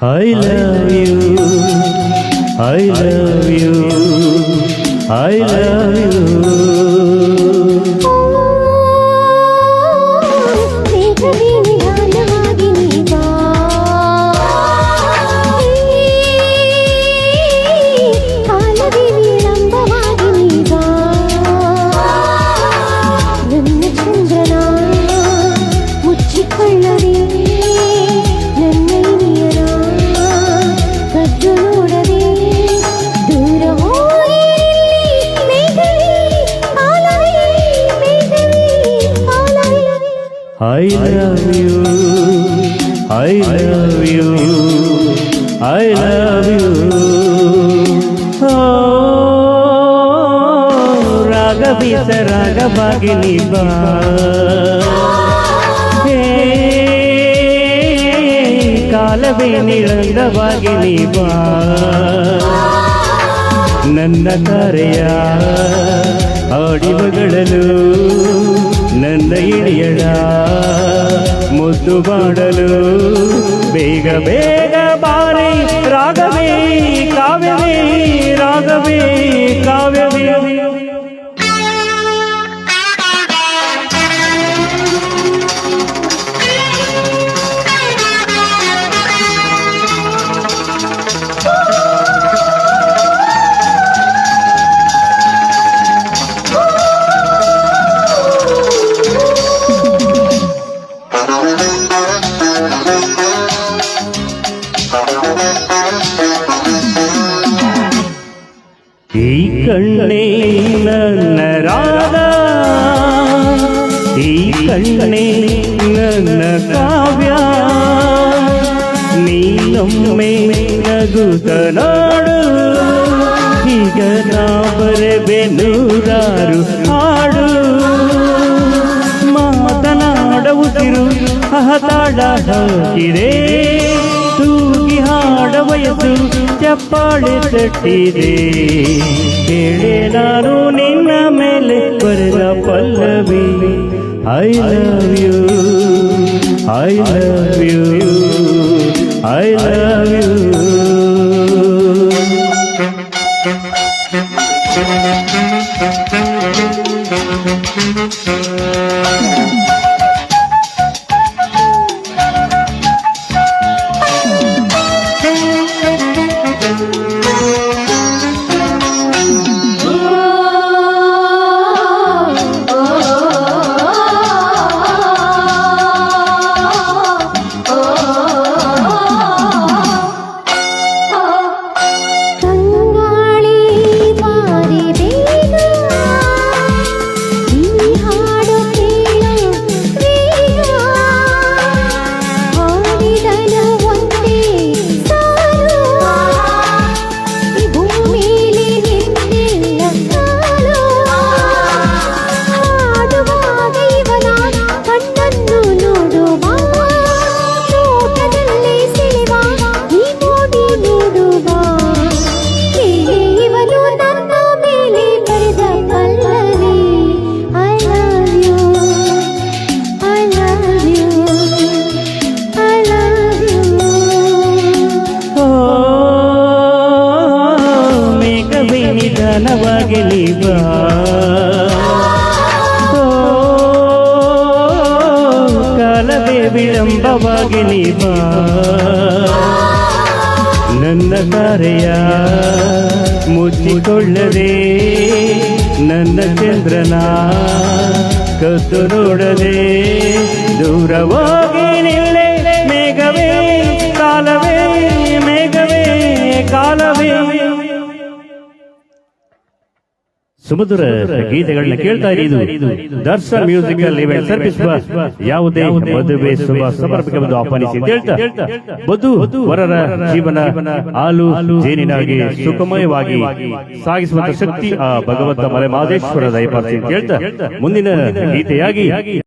I love you, I love you, I love you. I love you, I love you, I love you. ರಾಗಬೀಸ ರಾಗಭಾಗಿನಿ ಬಾ, ಕಾಲವೇ ನಿರಂಗವಾಗಿನಿ ಬಾ, ನನ್ನ ತಾರೆಯ ಆಡಿಮಗಳಲು ನನ್ನ ಇಳಿಯಡ ಮುದ್ದು ಮಾಡಲು ಬೇಗ ಬೇಗ ಬಾರಿ ರಾಗವೇ ಕಾವ್ಯವೇ ರಾಗವೇ ಕಾವ್ಯವೇ. ಈ ಕಣ್ಣೇ ನನ್ನ ರಾಗ, ಈ ಕಣ್ಣೇ ನನ್ನ ಕಾವ್ಯ, ನೀನೊಮ್ಮೆ ನಗುತ್ತ ನಾಡು, ಈಗ ನಾ ಬರಬೆ ನೂರಾರು ಹಾಡು, ಮಾತನಾಡುತ್ತಿರು ಹತಾಡ ಹಾಕಿದೆ, ತೂಗಿ ಹಾಡ ವಯಸ್ಸು ಚಪ್ಪಾಳೆ ತಟ್ಟಿದೆ, ಕೇಳೆ ನಾನು ನಿನ್ನ ಮೇಲೆ ಬರೆದ ಪಲ್ಲವಿ. I love you, I love you, I love you. ನಿಧಾನವಾಗಿ ಬಾ, ಕಾಲವೇ ವಿಳಂಬವಾಗಿ ಬಾ, ನನ್ನ ತಾರೆಯ ಮುಚ್ಚಿಕೊಳ್ಳದೆ, ನನ್ನ ಚಂದ್ರನ ಕದ್ದು ನೋಡದೆ, ದೂರವಾಗಿ ನಿಲ್ಲೆ ಮೇಘವೇ ಕಾಲವೇ, ಮೇಘವೇ ಕಾಲವೇ. ಸುಮಧುರ ಗೀತೆಗಳನ್ನ ಕೇಳ್ತಾ ಇದ್ದು ದರ್ಶನ್ ಮ್ಯೂಸಿಕಲ್ ಇವೆಂಟ್ ಸರ್ವಿಸುವ ಯಾವುದೇ ಮದುವೆ ಶುಭ ಸಮರ್ಪಕವನ್ನು ಆಹ್ವಾನಿಸಿ ಅಂತ ಹೇಳ್ತಾ ವಧು ವರರ ಜೀವನ ಹಾಲು ಜೇನಿನಾಗಿ ಸುಖಮಯವಾಗಿ ಸಾಗಿಸುವಂತ ಶಕ್ತಿ ಆ ಭಗವಂತ ಮಲೆ ಮಹದೇಶ್ವರ ದಯಪಾಲಿಸಿ ಅಂತ ಹೇಳ್ತಾ ಮುಂದಿನ ಗೀತೆಯಾಗಿ